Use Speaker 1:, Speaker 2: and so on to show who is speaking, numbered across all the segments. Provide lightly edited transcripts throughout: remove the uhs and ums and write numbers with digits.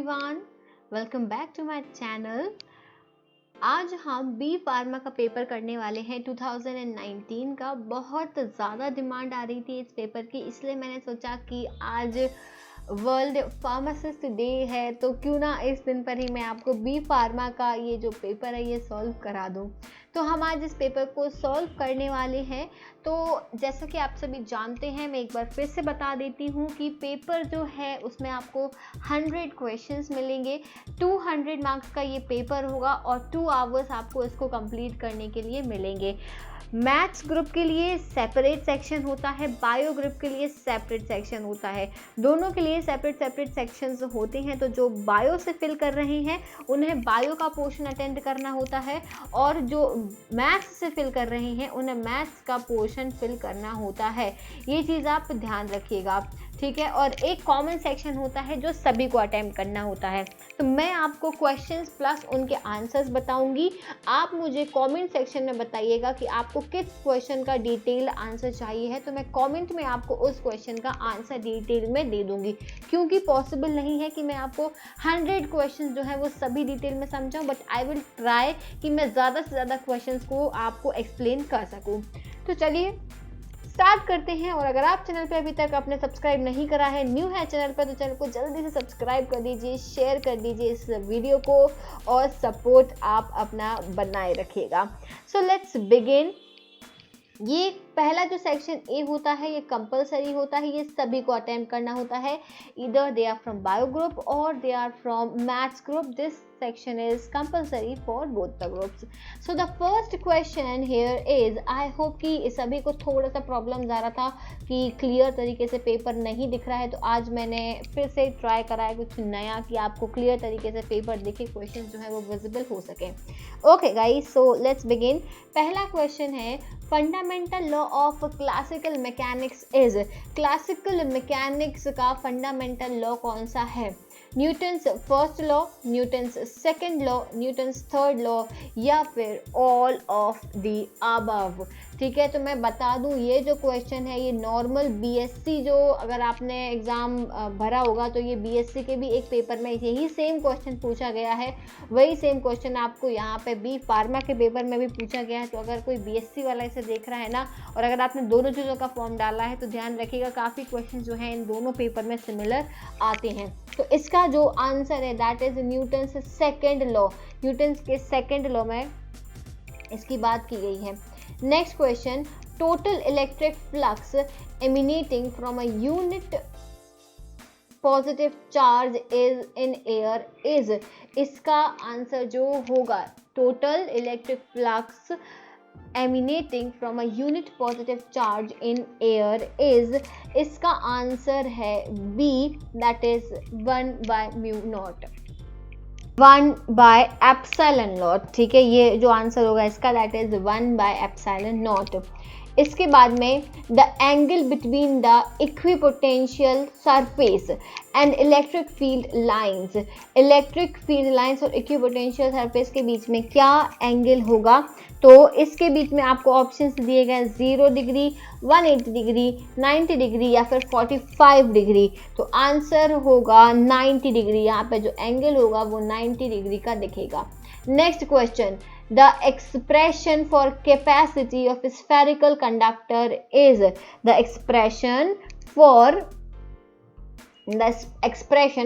Speaker 1: Everyone, welcome back to my channel. आज हम B pharma का पेपर करने वाले हैं 2019 का। बहुत ज़्यादा डिमांड आ रही थी इस पेपर की, इसलिए मैंने सोचा कि आज वर्ल्ड फार्मासिस्ट डे है तो क्यों ना इस दिन पर ही मैं आपको बी फार्मा का ये जो पेपर है ये सॉल्व करा दूं। तो हम आज इस पेपर को सॉल्व करने वाले हैं। तो जैसा कि आप सभी जानते हैं, मैं एक बार फिर से बता देती हूँ कि पेपर जो है उसमें आपको 100 क्वेश्चंस मिलेंगे। 200 मार्क्स का ये पेपर होगा और 2 आवर्स आपको इसको कंप्लीट करने के लिए मिलेंगे। मैथ्स ग्रुप के लिए सेपरेट सेक्शन होता है, बायो ग्रुप के लिए सेपरेट सेक्शन होता है। दोनों के लिए सेपरेट सेक्शंस होते हैं। तो जो बायो से फिल कर रहे हैं उन्हें बायो का पोर्शन अटेंड करना होता है, और जो मैथ्स से फिल कर रहे हैं उन्हें मैथ्स का पोर्शन फिल करना होता है। ये चीज़ आप ध्यान रखिएगा, ठीक है। और एक कॉमन सेक्शन होता है जो सभी को अटेम्प्ट करना होता है। तो मैं आपको क्वेश्चंस प्लस उनके आंसर्स बताऊंगी। आप मुझे कमेंट सेक्शन में बताइएगा कि आपको किस क्वेश्चन का डिटेल आंसर चाहिए है, तो मैं कमेंट में आपको उस क्वेश्चन का आंसर डिटेल में दे दूंगी। क्योंकि पॉसिबल नहीं है कि मैं आपको 100 क्वेश्चन जो है वो सभी डिटेल में समझाऊं, बट आई विल ट्राई कि मैं ज़्यादा से ज़्यादा क्वेश्चन को आपको एक्सप्लेन कर सकूँ। तो चलिए स्टार्ट करते हैं। और अगर आप चैनल पर अभी तक आपने सब्सक्राइब नहीं करा है, न्यू है चैनल पर, तो चैनल को जल्दी से सब्सक्राइब कर दीजिए, शेयर कर दीजिए इस वीडियो को, और सपोर्ट आप अपना बनाए रखिएगा। So let's begin. ये पहला जो सेक्शन ए होता है ये कंपलसरी होता है, ये सभी को अटेम्प्ट करना होता है। Either they are from bio group और they are from maths group. This section is compulsory for both the groups. So the first question here is, I hope कि सभी को थोड़ा सा प्रॉब्लम आ रहा था कि क्लियर तरीके से पेपर नहीं दिख रहा है, तो आज मैंने फिर से ट्राई करा है कुछ नया कि आपको क्लियर तरीके से पेपर दिखे, क्वेश्चन जो है वो विजिबल हो सके। Okay guys, so let's begin. पहला क्वेश्चन है, fundamental law of classical mechanics is. Classical mechanics का फंडामेंटल लॉ कौन सा है? Newton's first law, Newton's second law, Newton's third law, या फिर ऑल ऑफ द अबव। ठीक है, तो मैं बता दूं ये जो क्वेश्चन है ये नॉर्मल बीएससी, जो अगर आपने एग्ज़ाम भरा होगा तो ये बीएससी के भी एक पेपर में यही सेम क्वेश्चन पूछा गया है। वही सेम क्वेश्चन आपको यहाँ पे बी फार्मा के पेपर में भी पूछा गया है। तो अगर कोई बीएससी वाला इसे देख रहा है ना, और अगर आपने दोनों चीज़ों का फॉर्म डाला है, तो ध्यान रखिएगा काफ़ी क्वेश्चन जो हैं इन दोनों पेपर में सिमिलर आते हैं। तो इसका जो आंसर है that is Newton's second law. Newton's के सेकेंड लॉ में इसकी बात की गई है। Next question, total electric flux emanating from a unit positive charge is in air is. इसका आंसर जो होगा, total electric flux emanating from a unit positive charge in air is, इसका आंसर है B, that is 1 by mu naught, 1 by epsilon naught। ठीक है, ये जो answer होगा इसका that is 1 by epsilon naught। इसके बाद में the angle between the equipotential surface and electric field lines. Electric field lines और इक्विपोटेंशियल सरफेस के बीच में क्या एंगल होगा? तो इसके बीच में आपको ऑप्शंस दिए गए 0 डिग्री, 180 डिग्री, 90 डिग्री या फिर 45 डिग्री। तो आंसर होगा 90 डिग्री। यहाँ पे जो एंगल होगा वो 90 डिग्री का दिखेगा। Next question, the expression for capacity of a spherical conductor is। the expression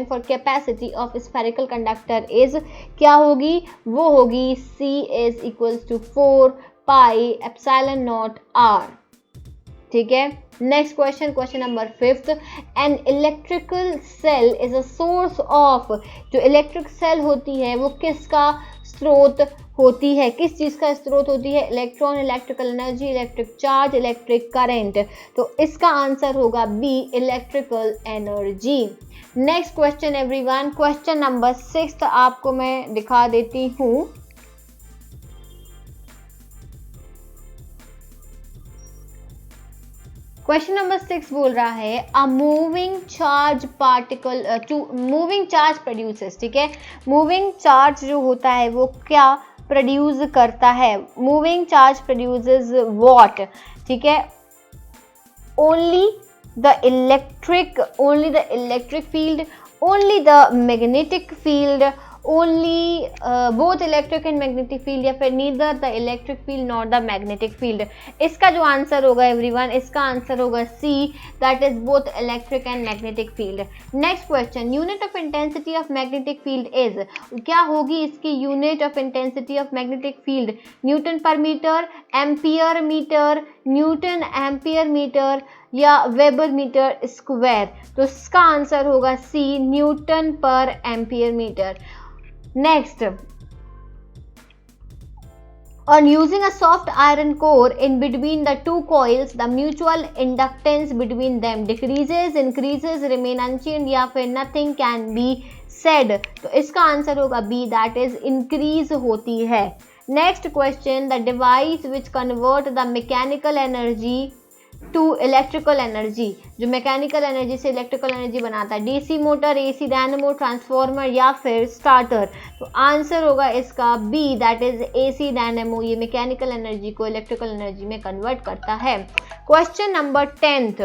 Speaker 1: for capacity of a spherical conductor is क्या होगी? वो होगी C is equals to 4 pi epsilon naught R। ठीक है, next question, question number 5th, an electrical cell is a source of. जो electric cell होती है वो किसका स्रोत होती है? किस चीज़ का स्रोत होती है? Electron, electrical energy, electric charge, electric current. तो इसका आंसर होगा B, electrical energy. Next question everyone, question number 6 आपको मैं दिखा देती हूँ। क्वेश्चन नंबर 6 बोल रहा है, a moving charge particle to moving charge produces. ठीक है, मूविंग चार्ज जो होता है वो क्या प्रोड्यूस करता है? Moving charge produces what? ठीक है, only the electric field, only the magnetic field, only both electric and magnetic field, या फिर neither the electric field not the magnetic field. इसका जो आंसर होगा एवरीवन, इसका आंसर होगा C, that is both electric and magnetic field. Next question, unit of intensity of magnetic field is, क्या होगी इसकी unit of intensity of magnetic field? Newton पर metre, ampere metre, newton ampere metre, या weber metre square. तो इसका answer होगा C, newton पर ampere metre. Next, on using a soft iron core in between the two coils, the mutual inductance between them decreases, increases, remain unchanged, या फिर nothing can be said। तो इसका answer होगा B, that is increase होती है। Next question, the device which convert the mechanical energy to electrical energy, जो mechanical energy से electrical energy बनाता है, DC motor, AC dynamo, transformer, या फिर स्टार्टर। तो आंसर होगा इसका B, that is AC dynamo. ये मैकेनिकल एनर्जी को इलेक्ट्रिकल एनर्जी में कन्वर्ट करता है। Question number 10th,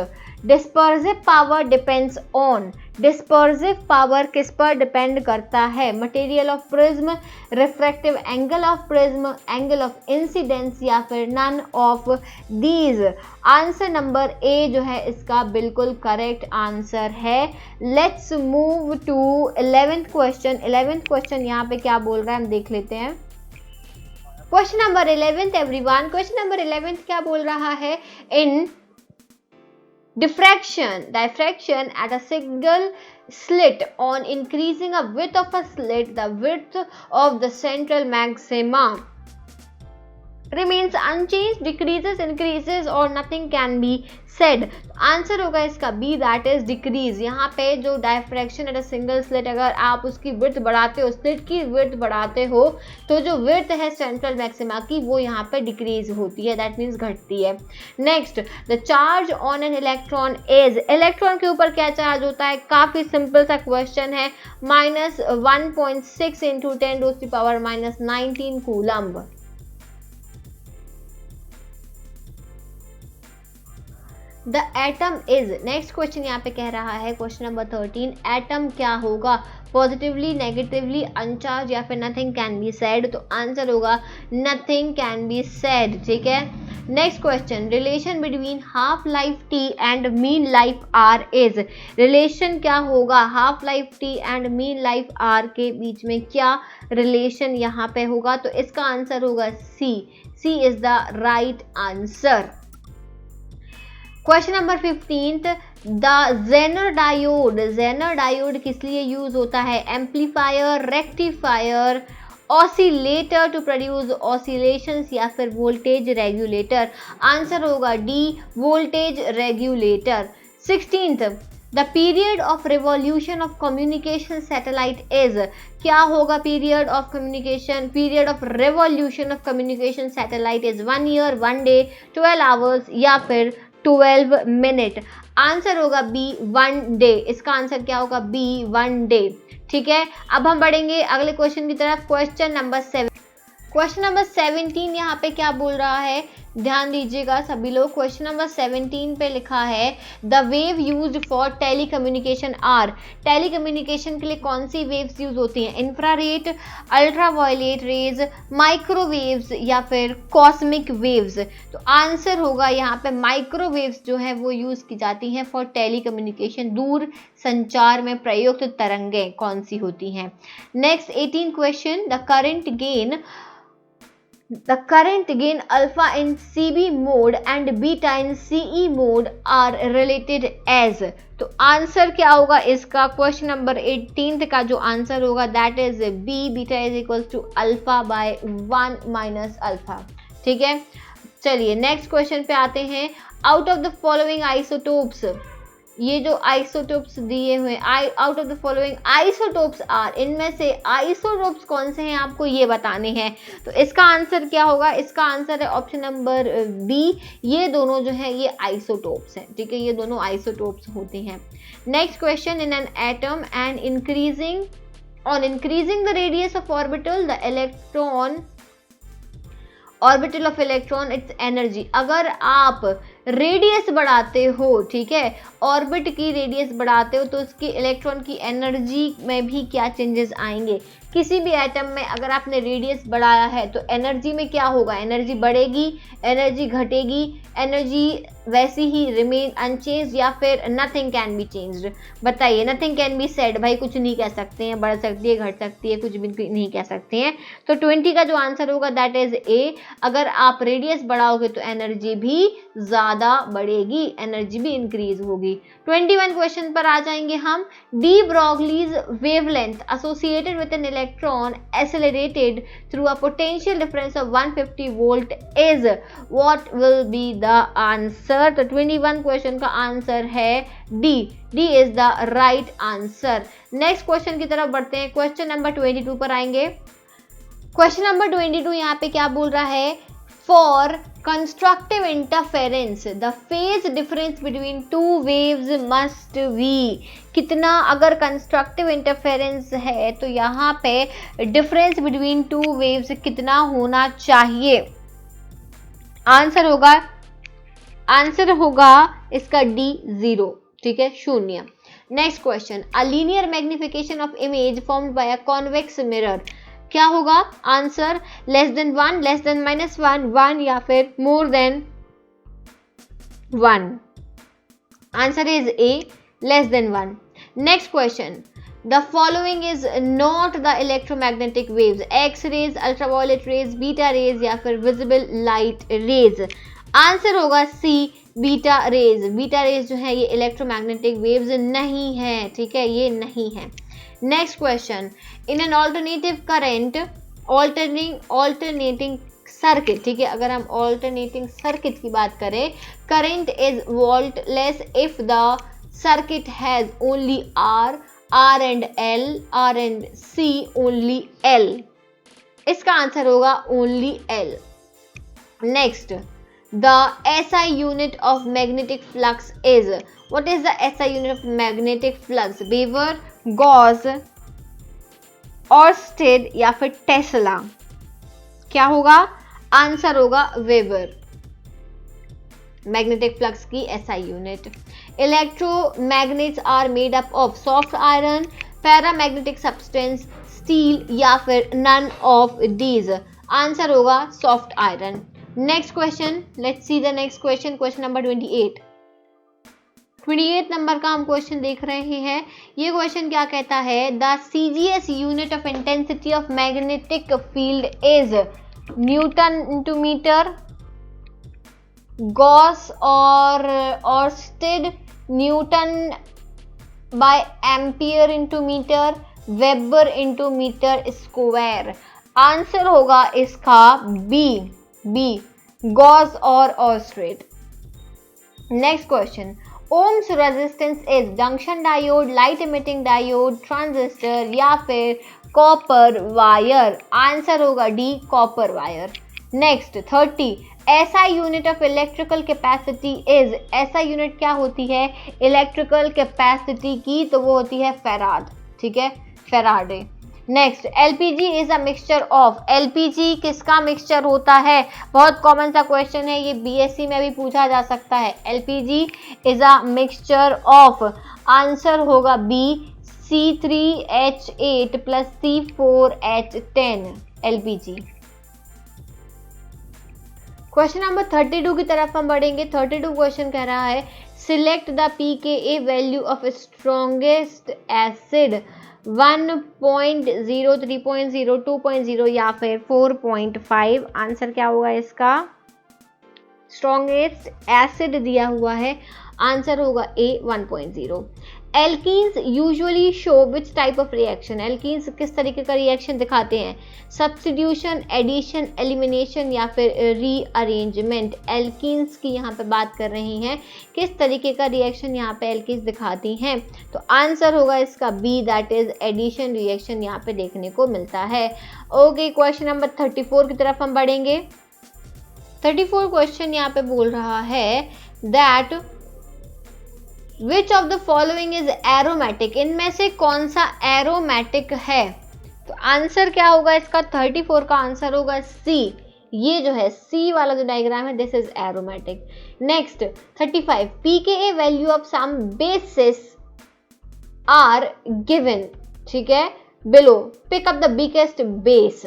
Speaker 1: dispersive power depends on, dispersive power किस पर डिपेंड करता है? Material of prism, refractive angle of prism, angle of incidence, या फिर none of these. Answer number A जो है इसका बिल्कुल करेक्ट आंसर है। Let's move to 11th question. 11th question यहाँ पे क्या बोल रहा है हम देख लेते हैं। Question number 11th everyone, question number 11th क्या बोल रहा है? इन diffraction at a single slit, on increasing a width of a slit, the width of the central maxima remains unchanged, decreases, increases, और nothing can be said। Answer होगा इसका B, that is decrease. यहाँ पे जो diffraction at a single slit, अगर आप उसकी width बढ़ाते हो, स्लिट की विड्थ बढ़ाते हो, तो जो विड्थ है सेंट्रल मैक्सिमा की वो यहाँ पे डिक्रीज होती है, दैट मीन्स घटती है। Next, the charge on an electron is, electron के ऊपर क्या चार्ज होता है? काफी सिंपल सा क्वेश्चन है, -1.6 × 10⁻⁻19 coulomb. The atom is, next question यहाँ पे कह रहा है क्वेश्चन नंबर 13, एटम क्या होगा? पॉजिटिवली, नेगेटिवली, अनचार्ज, या फिर नथिंग कैन बी सेड। तो आंसर होगा नथिंग कैन बी सेड। ठीक है। Next question, relation between half life T and mean life R is, relation क्या होगा? Half life T and mean life R के बीच में क्या रिलेशन यहाँ पे होगा? तो इसका आंसर होगा C, C is the right answer. Question number 15th, the Zener diode, Zener diode किस लिए यूज होता है? Amplifier, rectifier, oscillator to produce oscillations, या फिर वोल्टेज रेगुलेटर। आंसर होगा D, voltage regulator. 16th, the period of revolution of communication satellite is, क्या होगा period of communication, period of revolution of communication satellite is 1 year, 1 day, 12 hours, या फिर 12 minute. Answer होगा B, 1 day. इसका answer क्या होगा? B, 1 day. ठीक है। अब हम बढ़ेंगे अगले क्वेश्चन की तरफ। क्वेश्चन नंबर 7, क्वेश्चन नंबर 17 यहाँ पे क्या बोल रहा है? ध्यान दीजिएगा सभी लोग। क्वेश्चन नंबर 17 पे लिखा है, the wave used for telecommunication are, telecommunication के लिए कौन सी वेव्स यूज होती हैं? इंफ्रारेड, अल्ट्रावायलेट रेज, माइक्रोवेव्स, या फिर कॉस्मिक वेव्स। तो आंसर होगा यहाँ पे माइक्रोवेव्स जो है वो यूज की जाती हैं फॉर टेलीकम्युनिकेशन, दूर संचार में प्रयुक्त तरंगें कौन सी होती हैं। Next 18 question, the current gain, the current gain alpha in CB mode and beta in CE mode are related as। तो आंसर क्या होगा इसका? क्वेश्चन नंबर 18 का जो आंसर होगा that is B, beta is equal to alpha by 1 - alpha. ठीक है। चलिए नेक्स्ट क्वेश्चन पे आते हैं। Out of the following isotopes, ये जो आइसोटोप्स दिए हुए, out of the following isotopes are, इनमें से आइसोटोप्स कौन से हैं आपको ये बताने हैं। तो इसका आंसर क्या होगा? इसका आंसर है ऑप्शन नंबर बी, ये दोनों जो है ये आइसोटोप्स हैं। ठीक है, ये दोनों आइसोटोप्स होते हैं। Next question, in an atom and increasing the radius of orbital the electron orbital of electron it's energy, अगर आप रेडियस बढ़ाते हो, ठीक है, ऑर्बिट की रेडियस बढ़ाते हो तो उसकी इलेक्ट्रॉन की एनर्जी में भी क्या चेंजेस आएंगे। किसी भी एटम में अगर आपने रेडियस बढ़ाया है तो एनर्जी में क्या होगा, एनर्जी बढ़ेगी, एनर्जी घटेगी, एनर्जी वैसी ही रिमेन अनचेंज्ड या फिर नथिंग कैन बी चेंज्ड। बताइए, नथिंग कैन बी सेड, भाई कुछ नहीं कह सकते हैं, बढ़ सकती है, घट सकती है, कुछ भी नहीं कह सकते हैं। तो 20 का जो आंसर होगा दैट इज ए। अगर आप रेडियस बढ़ाओगे तो एनर्जी भी ज्यादा बढ़ेगी, एनर्जी भी इंक्रीज होगी। 21 क्वेश्चन पर आ जाएंगे हम। D Broglie's wavelength associated with an electron accelerated through a potential difference of 150 volt is, what will be the answer. तो 21 क्वेश्चन का आंसर है D. D is the right answer. Next question की तरफ बढ़ते हैं। क्वेश्चन नंबर 22 पर आएंगे। Question number 22 यहाँ पे क्या बोल रहा है, for constructive interference the phase difference between two waves must be. कितना, अगर कंस्ट्रक्टिव इंटरफेरेंस है तो यहाँ पे डिफरेंस बिटवीन टू वेव्स कितना होना चाहिए। आंसर होगा इसका डी 0, ठीक है, 0। Next question, a linear magnification of image formed by a convex mirror, क्या होगा answer, less than 1, less than -1, 1 या फिर more than 1। Answer is A, less than 1। Next question, the following is not the electromagnetic waves, X rays, ultraviolet rays, beta rays या फिर visible light rays. Answer होगा C, beta rays. Beta rays जो है ये electromagnetic waves नहीं है, ठीक है, ये नहीं है। Next question, in an alternative current alternating circuit, ठीक है, अगर हम ऑल्टरनेटिंग सर्किट की बात करें, current is wattless if the circuit has only R and L, R and C only L। इसका आंसर होगा only L। Next, the SI unit of magnetic flux is, what is the SI unit of magnetic flux, Weber, Gauss, Oersted या फिर Tesla. क्या होगा answer होगा weber. Magnetic flux की SI unit. Electromagnets are made up of soft iron, paramagnetic substance, steel या फिर none of these. Answer होगा soft iron. Next question, let's see the next question, question number 28 number का हम question देख रहे हैं। ये क्वेश्चन क्या कहता है, the CGS unit of intensity of magnetic field is newton into metre, gauss और oersted, newton by ampere into metre, weber into metre square. Answer होगा इसका बी, गॉस और oersted. Next question, ohm's resistance is junction diode, light emitting diode, transistor या फिर copper wire. Answer होगा D, copper wire. Next 30, SI unit of electrical capacity is, SI unit क्या होती है electrical capacity की, तो वो होती है फैराड, ठीक है, Faraday. Next, LPG is a mixture of, LPG किसका मिक्सचर होता है, बहुत कॉमन सा क्वेश्चन है, ये BSc में भी पूछा जा सकता है। LPG is a mixture of, answer होगा B, C3H8 plus C4H10 LPG। Question number 32 की तरफ हम बढ़ेंगे। 32 क्वेश्चन कह रहा है, select the pKa value of strongest acid 1.0, 3.0, 2.0 या फिर 4.5। आंसर क्या होगा इसका, स्ट्रॉन्गेस्ट एसिड दिया हुआ है, आंसर होगा ए 1.0। Alkenes usually show which type of reaction, alkenes किस तरीके का रिएक्शन दिखाते हैं, सब्स्टिट्यूशन, एडिशन, एलिमिनेशन या फिर रीअरेंजमेंट। एल्कीन्स की यहाँ पे बात कर रहे हैं, किस तरीके का रिएक्शन यहाँ पे एल्कीन्स दिखाती हैं, तो आंसर होगा इसका B, that is addition reaction यहाँ पे देखने को मिलता है। ओके, क्वेश्चन नंबर 34 की तरफ हम बढ़ेंगे। 34 क्वेश्चन यहाँ पे बोल रहा है that which of the following is aromatic, इनमें से कौन सा एरोमेटिक है, तो आंसर क्या होगा इसका, 34 का आंसर होगा सी, ये जो है C वाला जो डायग्राम है this is aromatic. Next 35 pKa value of some bases are given, ठीक है, below pick up the weakest base.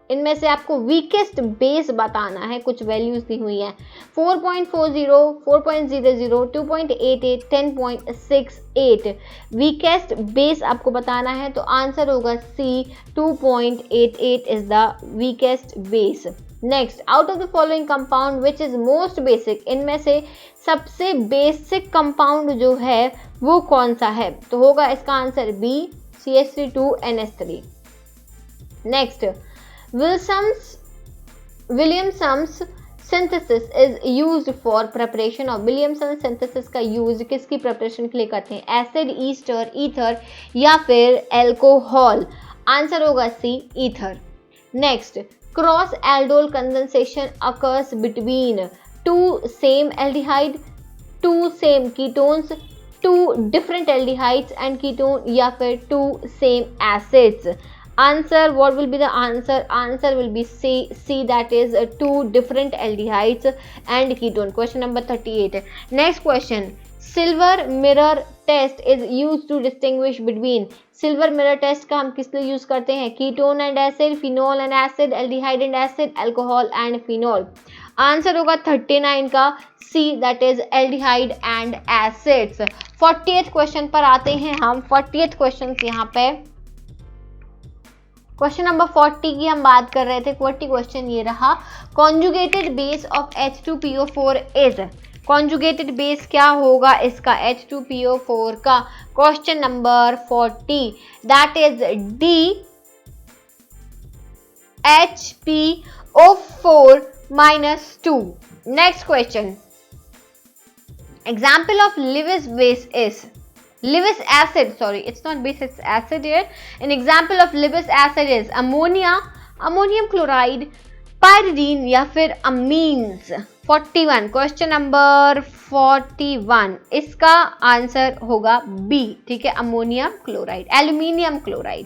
Speaker 1: इनमें से आपको वीकेस्ट बेस बताना है, कुछ वैल्यूज दी हुई हैं 4.40, 4.00, 2.88, 10.68। वीकेस्ट बेस आपको बताना है तो आंसर होगा सी, 2.88 is the weakest base. Next out of the following compound which is most basic, इनमें से सबसे बेसिक कंपाउंड जो है वो कौन सा है, तो होगा इसका answer B, CH3 next Williamson's synthesis is used for preparation of Williamson synthesis का यूज किसकी प्रिपरेशन के लिए करते हैं, एसिड, ईस्टर, ईथर या फिर एल्कोहल। आंसर होगा C, ether. Next cross aldol condensation occurs between two same aldehyde, two same ketones, two different aldehydes and ketone या फिर two same acids. Answer, what will be the answer? Answer will be C, that is two different aldehydes and ketone. Question number 38. Next question. Silver mirror test is used to distinguish between, silver mirror test का हम किस लिए use करते हैं, ketone and acid, phenol and acid, aldehyde and acid, alcohol and phenol. Answer होगा 39 का C, that is aldehyde and acids. 40th question पर आते हैं हम। 40th क्वेश्चन यहाँ पे क्वेश्चन नंबर 40 की हम बात कर रहे थे। 40 क्वेश्चन ये रहा, conjugated base of H2PO4 is, conjugated base क्या होगा इसका H2PO4 का, question number 40 that is D HPO4 -2। Next question, example of Lewis base is, Lewis acid, sorry, it's not base, it's acid here. An example of Lewis acid is ammonia, ammonium chloride, pyridine या फिर amines। 41 question number 41 इसका answer होगा B, ठीक है, ammonium chloride, aluminium chloride.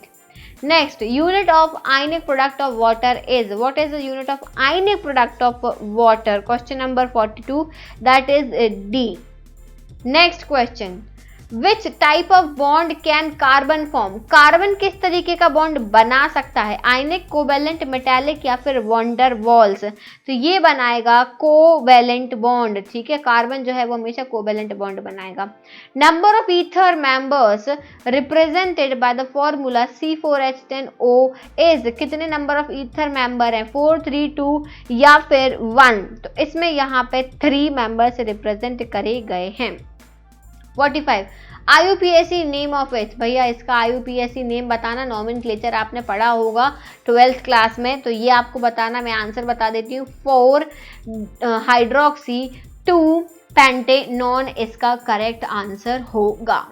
Speaker 1: Next unit of ionic product of water is, what is the unit of ionic product of water, question number 42 that is D. Next question, which type of bond can carbon form, carbon किस तरीके का bond बना सकता है, आयनिक, covalent, metallic या फिर wander walls. तो ये बनाएगा कोवेलेंट बॉन्ड, ठीक है, कार्बन जो है वो हमेशा कोवेलेंट बॉन्ड बनाएगा। Number of ether members represented by the formula C4H10O is, कितने नंबर ऑफ ईथर मेंबर हैं, 4, 3, 2 या फिर 1। तो इसमें यहाँ पे 3 मेंबर्स रिप्रेजेंट करे गए हैं। 45 IUPAC नेम ऑफ इट, भैया इसका IUPAC नेम बताना, नॉमेनक्लेचर आपने पढ़ा होगा 12th क्लास में, तो ये आपको बताना, मैं आंसर बता देती हूँ, 4 हाइड्रोक्सी 2 पेंटेनॉन इसका करेक्ट आंसर होगा।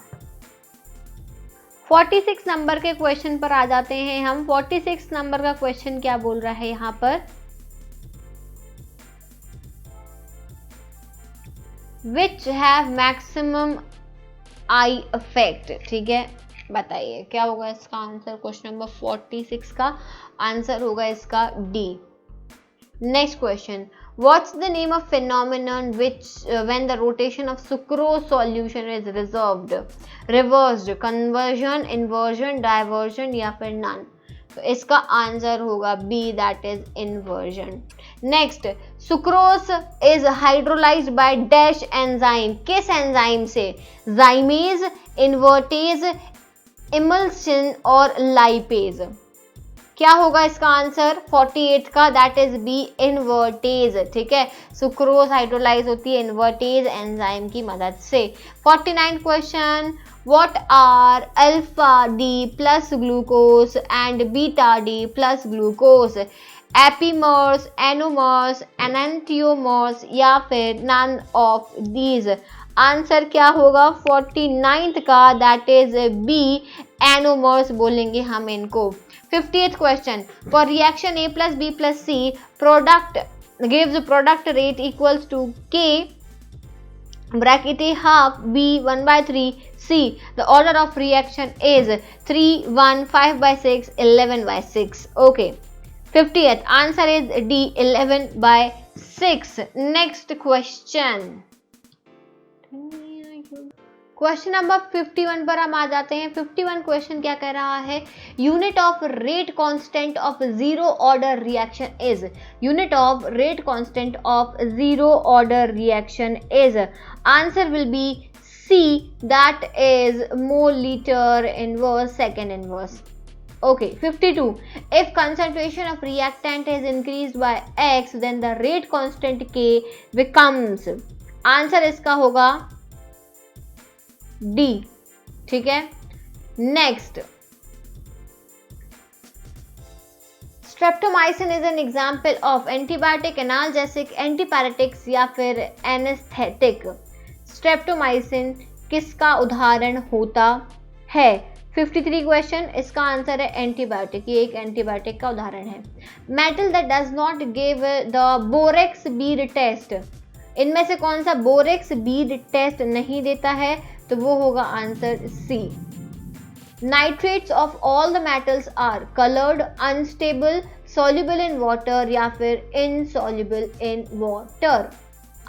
Speaker 1: 46 नंबर के क्वेश्चन पर आ जाते हैं हम। 46 नंबर का क्वेश्चन क्या बोल रहा है यहाँ पर, which have maximum I effect, ठीक है, बताइए क्या होगा इसका आंसर। क्वेश्चन नंबर 46 का आंसर होगा इसका D. Next question, what's the name of phenomenon which when the rotation of sucrose solution is reversed, conversion, inversion, diversion या फिर none। तो इसका आंसर होगा B, that is inversion. Next, sucrose is hydrolysed by dash enzyme, किस enzyme से, zymase, invertase, emulsion और lipase. क्या होगा इसका आंसर 48 का, दैट इज बी, इन्वर्टेज, ठीक है, सुक्रोज हाइड्रोलाइज होती है इन्वर्टेज एंजाइम की मदद से। 49 question, what are alpha D plus glucose and beta D plus glucose, epimers, anomers, enantiomers या फिर none of these। आंसर क्या होगा 49th का, दैट इज बी, एनोमर्स बोलेंगे हम इनको। 50th question, for reaction A plus B plus C product gives product rate equals to K bracket A half, B 1/3, C the order of reaction is 3, 1, 5/6, 11/6। okay, 50th answer is D 11/6। Next question, question number 51 पर हम आ जाते हैं। 51 question क्या कह रहा है, unit of rate constant of zero order reaction is, unit of rate constant of zero order reaction is, answer will be C, that is mole litre inverse second inverse. Okay, 52. If concentration of reactant is increased by X, then the rate constant K becomes, answer इसका होगा D। ठीक है, next, streptomycin is an example of antibiotic, analgesic, antipyretics या फिर anaesthetic. Streptomycin किसका उदाहरण होता है? 53 क्वेश्चन, इसका आंसर है एंटीबायोटिक, ये एक एंटीबायोटिक का उदाहरण है। Metal that does not give the borax bead test, इनमें से कौन सा बोरेक्स बीड टेस्ट नहीं देता है? तो वो होगा answer C. Nitrates of all the metals are coloured, unstable, soluble in water या फिर इनसॉल्युबल इन वाटर।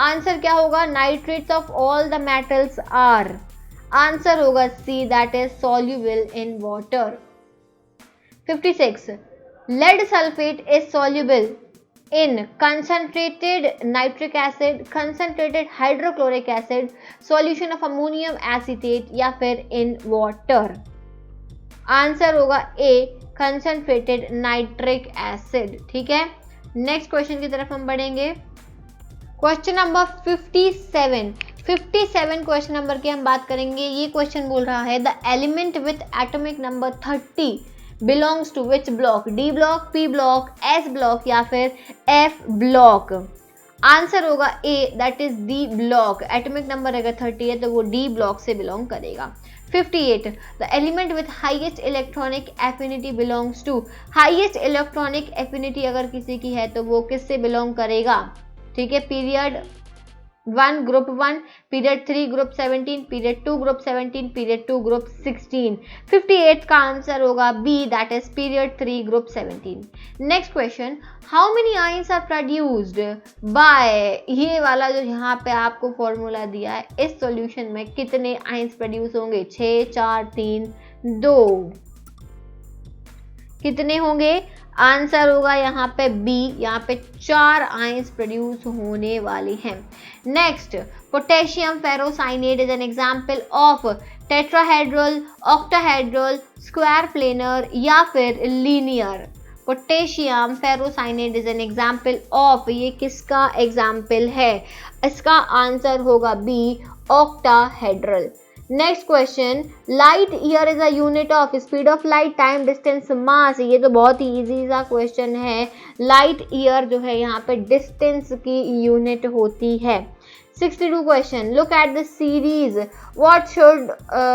Speaker 1: आंसर क्या होगा? Nitrates of all the metals are, answer होगा C, that is soluble in water. 56. Lead sulphate is soluble in concentrated nitric acid, concentrated hydrochloric acid, solution of ammonium acetate या फिर इन water. Answer होगा ए, concentrated nitric acid. ठीक है, next question की तरफ हम बढ़ेंगे। क्वेश्चन नंबर 57 क्वेश्चन नंबर की हम बात करेंगे। ये क्वेश्चन बोल रहा है the element with atomic number 30 belongs to which block, D block, P block, S block या फिर एफ ब्लॉक। आंसर होगा A, that is D block. Atomic number अगर 30 है तो वो डी ब्लॉक से बिलोंग करेगा। 58 the element with highest electronic affinity belongs to, highest electronic affinity अगर किसी की है तो वो किससे बिलोंग करेगा? ठीक है, period 1 group 1, period 3 group 17, period 2 group 17, period 2 group 16। 58 का आंसर होगा B, that is period 3 group 17। Next question, how many ions are produced by, ये वाला जो यहाँ पे आपको फॉर्मूला दिया है, इस सॉल्यूशन में कितने आयंस प्रोड्यूस होंगे? 6, 4, 3, 2। कितने होंगे? आंसर होगा यहाँ पे बी, यहाँ पे 4 आयंस प्रोड्यूस होने वाले हैं। Next, potassium ferrocyanate is an example of tetrahedral, octahedral, square planar या फिर linear. Potassium ferrocyanate is an example of, ये किसका एग्जाम्पल है? इसका आंसर होगा B, octahedral. Next question, light year is a unit of speed of light, time, distance, mass. ये तो बहुत ही इजी सा क्वेश्चन है। लाइट ईयर जो है यहाँ पे डिस्टेंस की यूनिट होती है। 62 question, look at the series, what should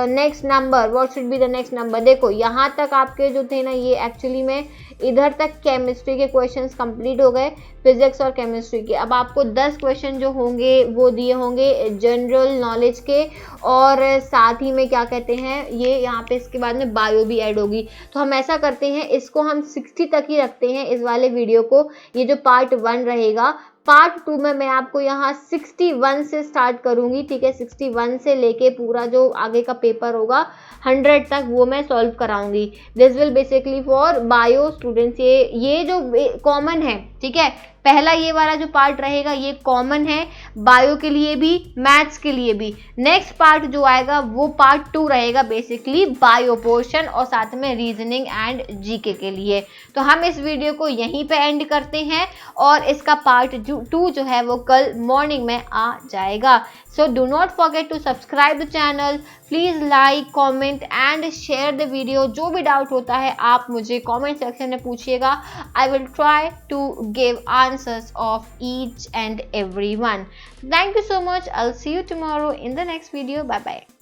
Speaker 1: next number, what should be the next number. देखो यहाँ तक आपके जो थे ना, ये एक्चुअली में इधर तक केमिस्ट्री के क्वेश्चंस कंप्लीट हो गए, फिजिक्स और केमिस्ट्री के। अब आपको 10 क्वेश्चन जो होंगे वो दिए होंगे जनरल नॉलेज के, और साथ ही में क्या कहते हैं, ये यहाँ पे इसके बाद में बायो भी ऐड होगी। तो हम ऐसा करते हैं, इसको हम 60 तक ही रखते हैं इस वाले वीडियो को। ये जो पार्ट 1 रहेगा, पार्ट 2 में मैं आपको यहाँ 61 से स्टार्ट करूंगी। ठीक है, 61 से लेके पूरा जो आगे का पेपर होगा 100 तक वो मैं सॉल्व कराऊंगी। This will basically for bio students. ये जो कॉमन है, ठीक है, पहला ये वाला जो पार्ट रहेगा ये कॉमन है बायो के लिए भी, मैथ्स के लिए भी। नेक्स्ट पार्ट जो आएगा वो पार्ट 2 रहेगा, बेसिकली बायो पोर्शन और साथ में रीजनिंग एंड जीके के लिए। तो हम इस वीडियो को यहीं पे एंड करते हैं और इसका पार्ट 2 जो है वो कल मॉर्निंग में आ जाएगा। So do not forget to subscribe the channel, please like, comment and share the video. जो भी डाउट होता है आप मुझे कमेंट सेक्शन में पूछिएगा। I will try to give answers of each and every one. Thank you so much. I'll see you tomorrow in the next video. Bye bye.